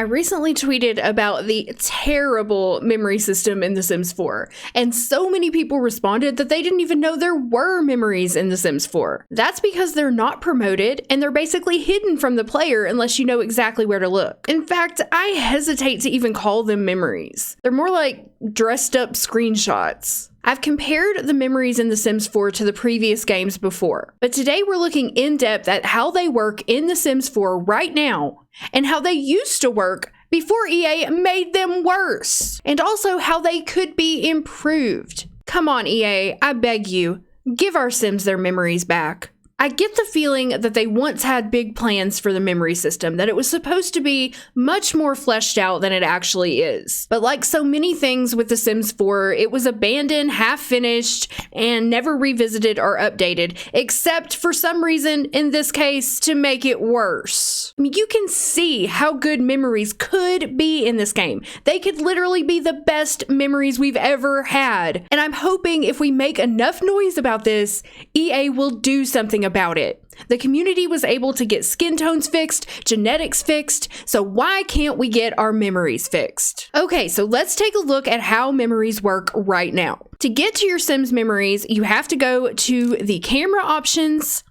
I recently tweeted about the terrible memory system in The Sims 4, and so many people responded that they didn't even know there were memories in The Sims 4. That's because they're not promoted, and they're basically hidden from the player unless you know exactly where to look. In fact, I hesitate to even call them memories. They're more like dressed up screenshots. I've compared the memories in The Sims 4 to the previous games before, but today we're looking in depth at how they work in The Sims 4 right now, and how they used to work before EA made them worse, and also how they could be improved. Come on, EA, I beg you, give our Sims their memories back. I get the feeling that they once had big plans for the memory system, that it was supposed to be much more fleshed out than it actually is. But like so many things with The Sims 4, it was abandoned, half-finished, and never revisited or updated, except for some reason, in this case, to make it worse. I mean, you can see how good memories could be in this game. They could literally be the best memories we've ever had. And I'm hoping if we make enough noise about this, EA will do something about it. The community was able to get skin tones fixed, genetics fixed, so why can't we get our memories fixed? Okay, so let's take a look at how memories work right now. To get to your Sims memories, you have to go to the camera options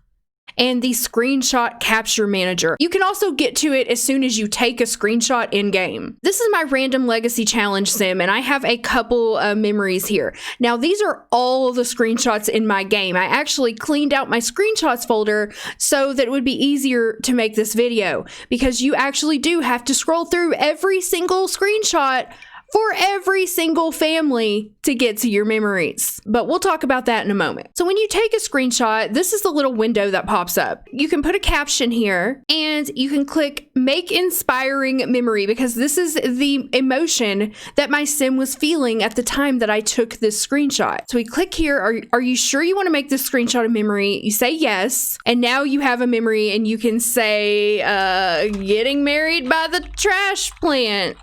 and the screenshot capture manager. You can also get to it as soon as you take a screenshot in-game. This is my random legacy challenge sim, and I have a couple memories here. Now, these are all of the screenshots in my game. I actually cleaned out my screenshots folder so that it would be easier to make this video, because you actually do have to scroll through every single screenshot for every single family to get to your memories. But we'll talk about that in a moment. So when you take a screenshot, this is the little window that pops up. You can put a caption here, and you can click Make Inspiring Memory, because this is the emotion that my sim was feeling at the time that I took this screenshot. So we click here, are you sure you want to make this screenshot a memory? You say yes, and now you have a memory, and you can say, getting married by the trash plant,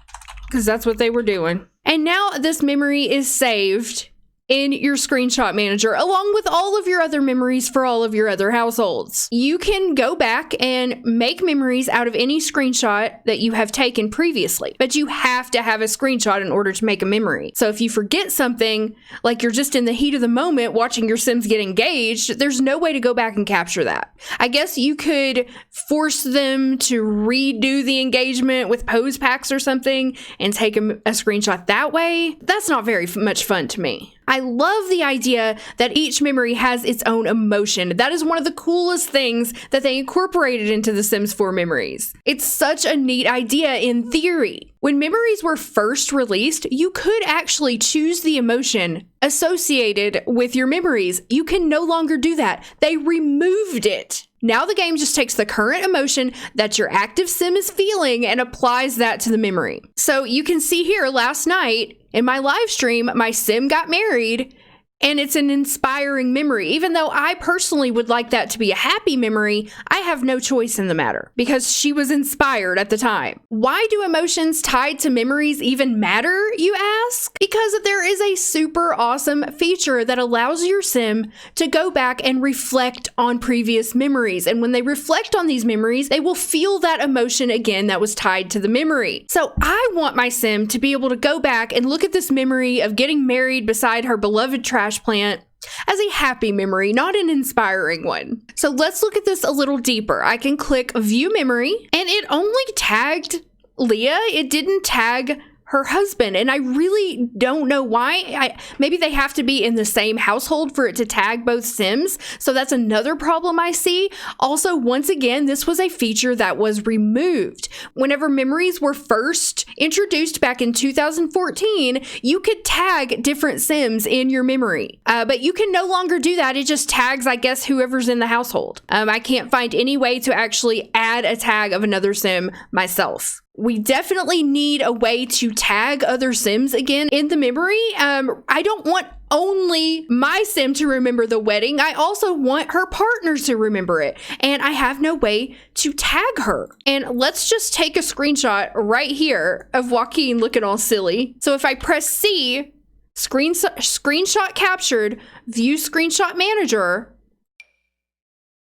because that's what they were doing. And now this memory is saved in your screenshot manager, along with all of your other memories for all of your other households. You can go back and make memories out of any screenshot that you have taken previously, but you have to have a screenshot in order to make a memory. So if you forget something, like you're just in the heat of the moment watching your Sims get engaged, there's no way to go back and capture that. I guess you could force them to redo the engagement with pose packs or something and take a screenshot that way. That's not very much fun to me. I love the idea that each memory has its own emotion. That is one of the coolest things that they incorporated into The Sims 4 memories. It's such a neat idea in theory. When memories were first released, you could actually choose the emotion associated with your memories. You can no longer do that. They removed it. Now the game just takes the current emotion that your active sim is feeling and applies that to the memory. So you can see here, last night in my live stream, my sim got married, and it's an inspiring memory. Even though I personally would like that to be a happy memory, I have no choice in the matter because she was inspired at the time. Why do emotions tied to memories even matter, you ask? Because there is a super awesome feature that allows your sim to go back and reflect on previous memories. And when they reflect on these memories, they will feel that emotion again that was tied to the memory. So I want my sim to be able to go back and look at this memory of getting married beside her beloved trash plant as a happy memory, not an inspiring one. So let's look at this a little deeper. I can click View Memory, and it only tagged Leah. It didn't tag her husband, and I really don't know why. Maybe they have to be in the same household for it to tag both Sims, so that's another problem I see. Also, once again, this was a feature that was removed. Whenever memories were first introduced back in 2014, you could tag different Sims in your memory, but you can no longer do that. It just tags, I guess, whoever's in the household. I can't find any way to actually add a tag of another Sim myself. We definitely need a way to tag other Sims again in the memory. I don't want only my sim to remember the wedding. I also want her partner to remember it. And I have no way to tag her. And let's just take a screenshot right here of Joaquin looking all silly. So if I press C, screenshot captured, view screenshot manager,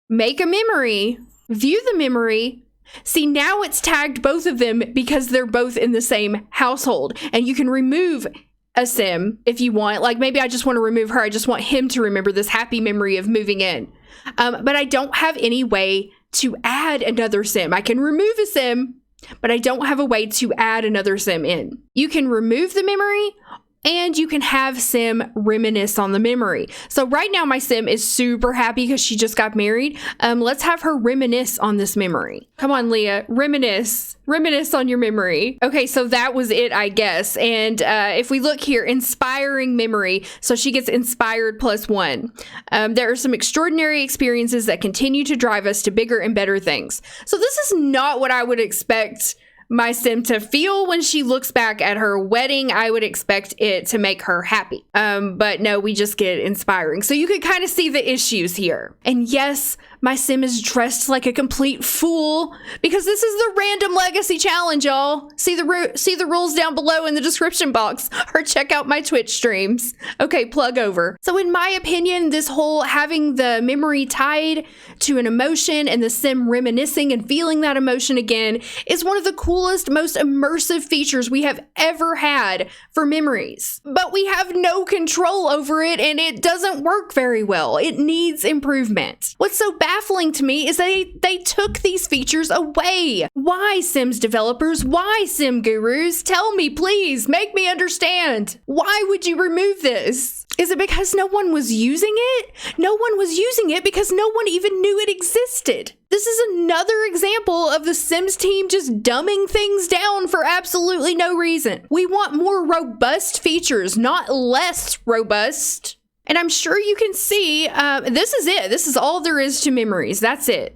make a memory, view the memory, See, now it's tagged both of them because they're both in the same household, and you can remove a sim if you want. Like maybe I just want to remove her. I just want him to remember this happy memory of moving in. But I don't have any way to add another sim. I can remove a sim, but I don't have a way to add another sim in. You can remove the memory, and you can have sim reminisce on the memory. So right now my sim is super happy because she just got married. Let's have her reminisce on this memory. Come on, Leah, reminisce on your memory. Okay, so that was it, I guess. And if we look here, inspiring memory. So she gets inspired +1. There are some extraordinary experiences that continue to drive us to bigger and better things. So this is not what I would expect my sim to feel when she looks back at her wedding. I would expect it to make her happy. But no, we just get inspiring. So you can kind of see the issues here. And yes, my sim is dressed like a complete fool because this is the Random Legacy Challenge, y'all. See the rules down below in the description box, or check out my Twitch streams. Okay, plug over. So in my opinion, this whole having the memory tied to an emotion and the sim reminiscing and feeling that emotion again is one of the coolest, most immersive features we have ever had for memories. But we have no control over it, and it doesn't work very well. It needs improvement. What's so baffling to me is they took these features away. Why, Sims developers? Why, Sim gurus? Tell me, please. Make me understand. Why would you remove this? Is it because no one was using it? No one was using it because no one even knew it existed. This is another example of the Sims team just dumbing things down for absolutely no reason. We want more robust features, not less robust. And I'm sure you can see, this is it. This is all there is to memories. That's it.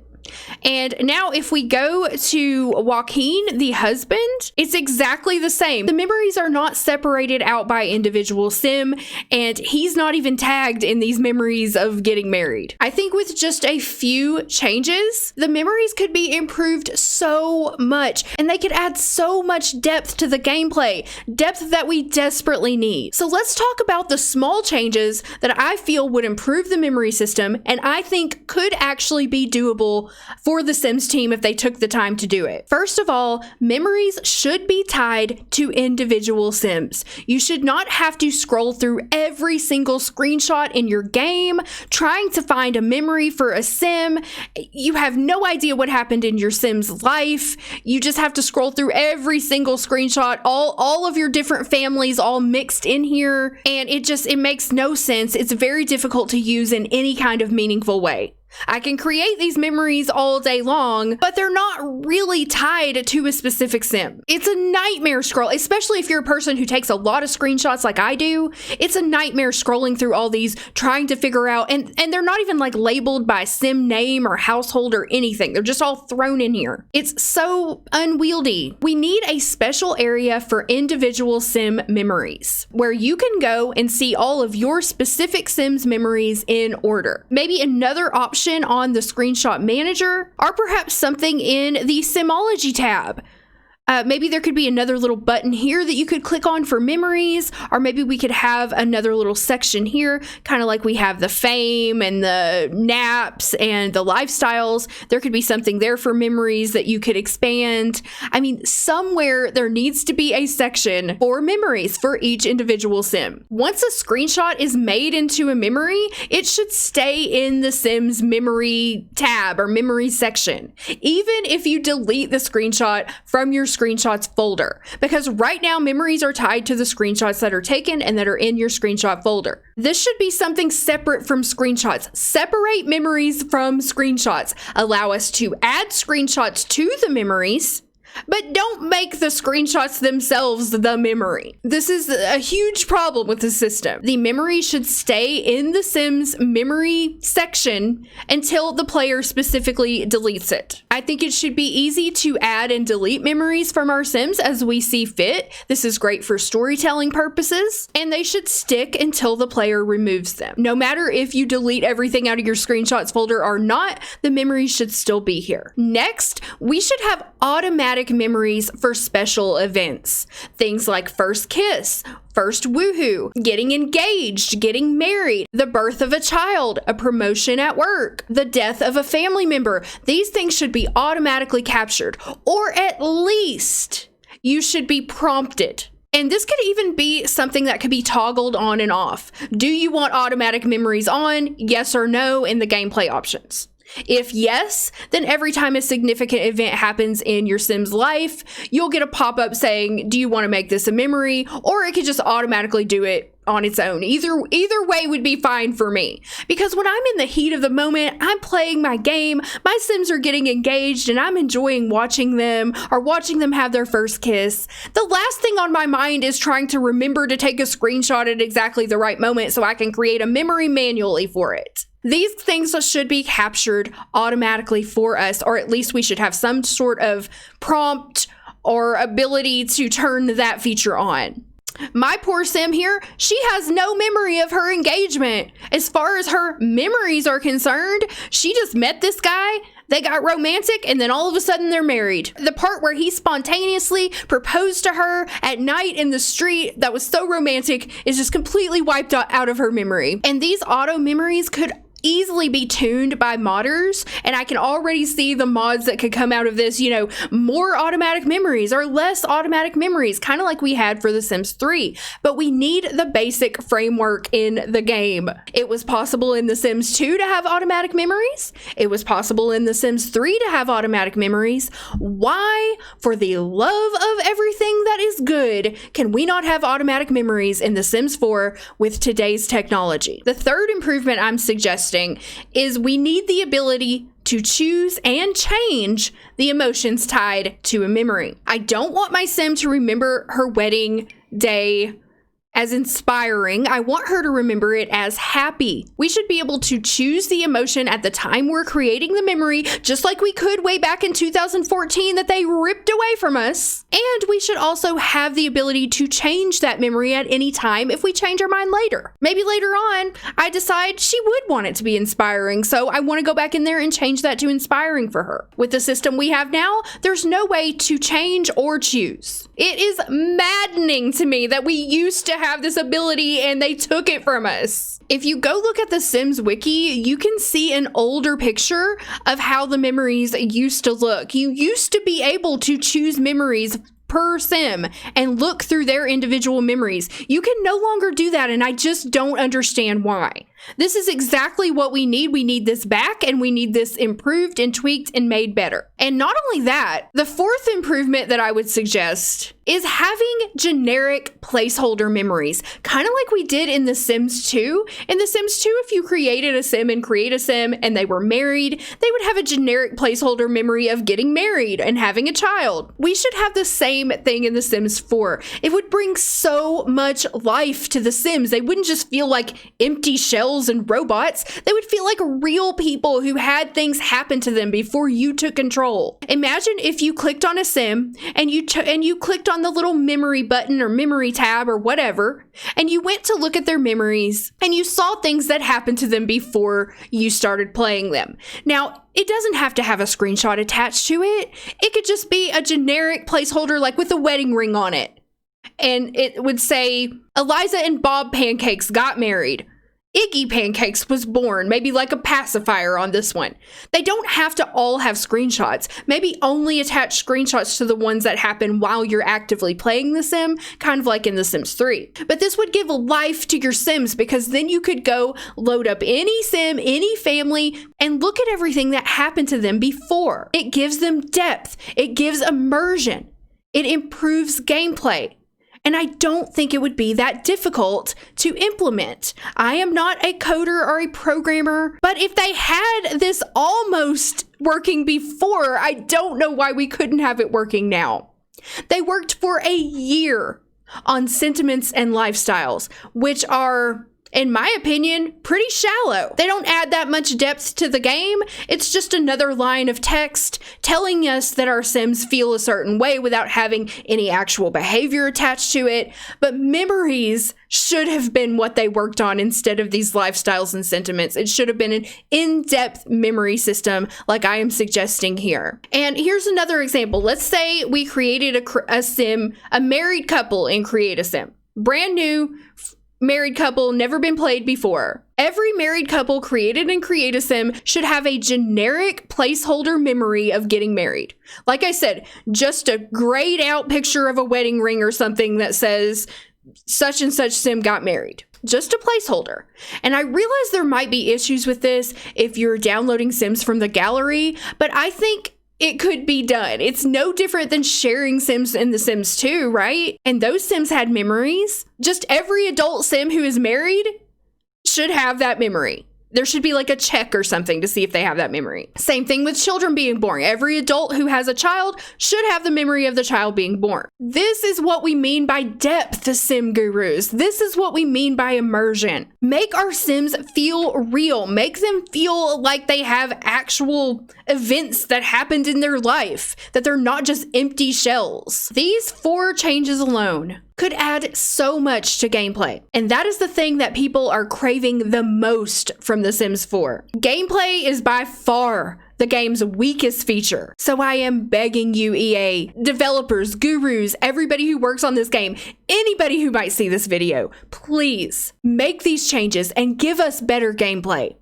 And now if we go to Joaquin, the husband, it's exactly the same. The memories are not separated out by individual sim, and he's not even tagged in these memories of getting married. I think with just a few changes, the memories could be improved so much, and they could add so much depth to the gameplay, depth that we desperately need. So let's talk about the small changes that I feel would improve the memory system, and I think could actually be doable for the Sims team if they took the time to do it. First of all, memories should be tied to individual Sims. You should not have to scroll through every single screenshot in your game trying to find a memory for a Sim. You have no idea what happened in your Sim's life. You just have to scroll through every single screenshot, all of your different families all mixed in here, and it makes no sense. It's very difficult to use in any kind of meaningful way. I can create these memories all day long, but they're not really tied to a specific sim. It's a nightmare scroll, especially if you're a person who takes a lot of screenshots like I do. It's a nightmare scrolling through all these, trying to figure out, and they're not even like labeled by sim name or household or anything. They're just all thrown in here. It's so unwieldy. We need a special area for individual sim memories where you can go and see all of your specific sim's memories in order. Maybe another option on the screenshot manager, or perhaps something in the Simology tab. Maybe there could be another little button here that you could click on for memories, or maybe we could have another little section here, kind of like we have the fame and the naps and the lifestyles. There could be something there for memories that you could expand. I mean, somewhere there needs to be a section for memories for each individual sim. Once a screenshot is made into a memory, it should stay in the Sim's memory tab or memory section, even if you delete the screenshot from your screenshots folder, because right now memories are tied to the screenshots that are taken and that are in your screenshot folder. This should be something separate from screenshots. Separate memories from screenshots. Allow us to add screenshots to the memories, but don't make the screenshots themselves the memory. This is a huge problem with the system. The memory should stay in the Sim's memory section until the player specifically deletes it. I think it should be easy to add and delete memories from our Sims as we see fit. This is great for storytelling purposes, and they should stick until the player removes them. No matter if you delete everything out of your screenshots folder or not, the memories should still be here. Next, we should have automatic automatic memories for special events. Things like first kiss, first woohoo, getting engaged, getting married, the birth of a child, a promotion at work, the death of a family member. These things should be automatically captured, or at least you should be prompted. And this could even be something that could be toggled on and off. Do you want automatic memories on? Yes or no in the gameplay options. If yes, then every time a significant event happens in your Sim's life, you'll get a pop-up saying, do you want to make this a memory? Or it could just automatically do it on its own. Either way would be fine for me. Because when I'm in the heat of the moment, I'm playing my game, my Sims are getting engaged, and I'm enjoying watching them or watching them have their first kiss. The last thing on my mind is trying to remember to take a screenshot at exactly the right moment so I can create a memory manually for it. These things should be captured automatically for us, or at least we should have some sort of prompt or ability to turn that feature on. My poor Sim here, she has no memory of her engagement. As far as her memories are concerned, she just met this guy, they got romantic, and then all of a sudden they're married. The part where he spontaneously proposed to her at night in the street that was so romantic is just completely wiped out of her memory. And these auto memories could easily be tuned by modders, and I can already see the mods that could come out of this, you know, more automatic memories or less automatic memories, kind of like we had for The Sims 3. But we need the basic framework in the game. It was possible in The Sims 2 to have automatic memories. It was possible in The Sims 3 to have automatic memories. Why, for the love of everything that is good, can we not have automatic memories in The Sims 4 with today's technology? The third improvement I'm suggesting is we need the ability to choose and change the emotions tied to a memory. I don't want my Sim to remember her wedding day as inspiring. I want her to remember it as happy. We should be able to choose the emotion at the time we're creating the memory, just like we could way back in 2014 that they ripped away from us. And we should also have the ability to change that memory at any time if we change our mind later. Maybe later on, I decide she would want it to be inspiring, so I want to go back in there and change that to inspiring for her. With the system we have now, there's no way to change or choose. It is maddening to me that we used to have this ability and they took it from us. If you go look at the Sims wiki, you can see an older picture of how the memories used to look. You used to be able to choose memories per Sim and look through their individual memories. You can no longer do that, and I just don't understand why. This is exactly what we need. We need this back, and we need this improved and tweaked and made better. And not only that, the fourth improvement that I would suggest is having generic placeholder memories, kind of like we did in The Sims 2. In The Sims 2, if you created a Sim and create a Sim and they were married, they would have a generic placeholder memory of getting married and having a child. We should have the same thing in The Sims 4. It would bring so much life to the Sims. They wouldn't just feel like empty shells and robots. They would feel like real people who had things happen to them before you took control. Imagine if you clicked on a Sim and you clicked on the little memory button or memory tab or whatever, and you went to look at their memories and you saw things that happened to them before you started playing them. Now, it doesn't have to have a screenshot attached to it. It could just be a generic placeholder like with a wedding ring on it. And it would say, Eliza and Bob Pancakes got married. Iggy Pancakes was born, maybe like a pacifier on this one. They don't have to all have screenshots. Maybe only attach screenshots to the ones that happen while you're actively playing the Sim, kind of like in The Sims 3. But this would give life to your Sims, because then you could go load up any Sim, any family, and look at everything that happened to them before. It gives them depth. It gives immersion. It improves gameplay. And I don't think it would be that difficult to implement. I am not a coder or a programmer, but if they had this almost working before, I don't know why we couldn't have it working now. They worked for a year on sentiments and lifestyles, which are in my opinion, pretty shallow. They don't add that much depth to the game. It's just another line of text telling us that our Sims feel a certain way without having any actual behavior attached to it. But memories should have been what they worked on instead of these lifestyles and sentiments. It should have been an in-depth memory system like I am suggesting here. And here's another example. Let's say we created a sim, a married couple in Create a Sim. Brand new married couple, never been played before. Every married couple created in Create a Sim should have a generic placeholder memory of getting married. Like I said, just a grayed out picture of a wedding ring or something that says such and such sim got married. Just a placeholder. And I realize there might be issues with this if you're downloading Sims from the gallery, but I think it could be done. It's no different than sharing Sims in The Sims 2, right? And those Sims had memories. Just every adult Sim who is married should have that memory. There should be like a check or something to see if they have that memory. Same thing with children being born. Every adult who has a child should have the memory of the child being born. This is what we mean by depth, Sim gurus. This is what we mean by immersion. Make our Sims feel real. Make them feel like they have actual events that happened in their life, that they're not just empty shells. These 4 changes alone could add so much to gameplay. And that is the thing that people are craving the most from The Sims 4. Gameplay is by far the game's weakest feature. So I am begging you, EA, developers, gurus, everybody who works on this game, anybody who might see this video, please make these changes and give us better gameplay.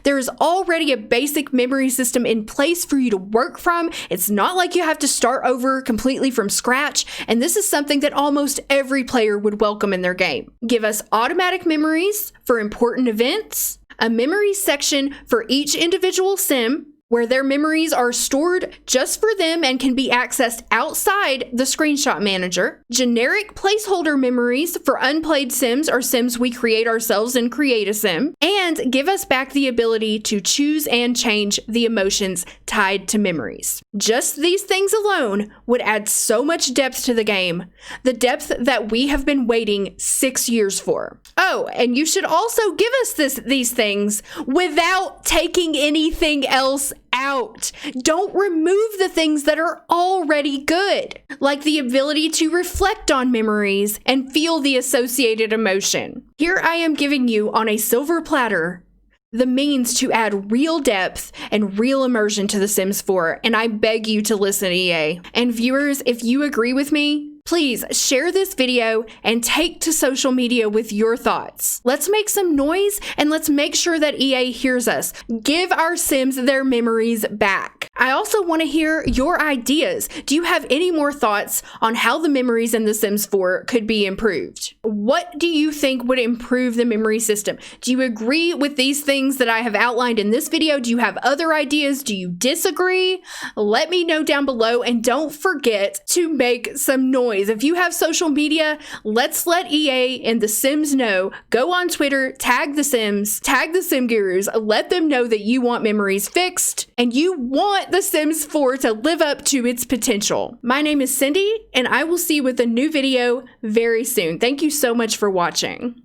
There is already a basic memory system in place for you to work from. It's not like you have to start over completely from scratch, and this is something that almost every player would welcome in their game. Give us automatic memories for important events, a memory section for each individual Sim, where their memories are stored just for them and can be accessed outside the screenshot manager, generic placeholder memories for unplayed Sims or Sims we create ourselves in Create a Sim, and give us back the ability to choose and change the emotions tied to memories. Just these things alone would add so much depth to the game, the depth that we have been waiting 6 years for. Oh, and you should also give us these things without taking anything else out. Don't remove the things that are already good, like the ability to reflect on memories and feel the associated emotion. Here I am giving you on a silver platter the means to add real depth and real immersion to The Sims 4, and I beg you to listen, EA. And viewers, if you agree with me, please share this video and take to social media with your thoughts. Let's make some noise and let's make sure that EA hears us. Give our Sims their memories back. I also want to hear your ideas. Do you have any more thoughts on how the memories in The Sims 4 could be improved? What do you think would improve the memory system? Do you agree with these things that I have outlined in this video? Do you have other ideas? Do you disagree? Let me know down below, and don't forget to make some noise. If you have social media, let's let EA and The Sims know. Go on Twitter, tag The Sims, tag the Sim Gurus, let them know that you want memories fixed and you want The Sims 4 to live up to its potential. My name is Cindy, and I will see you with a new video very soon. Thank you so much for watching.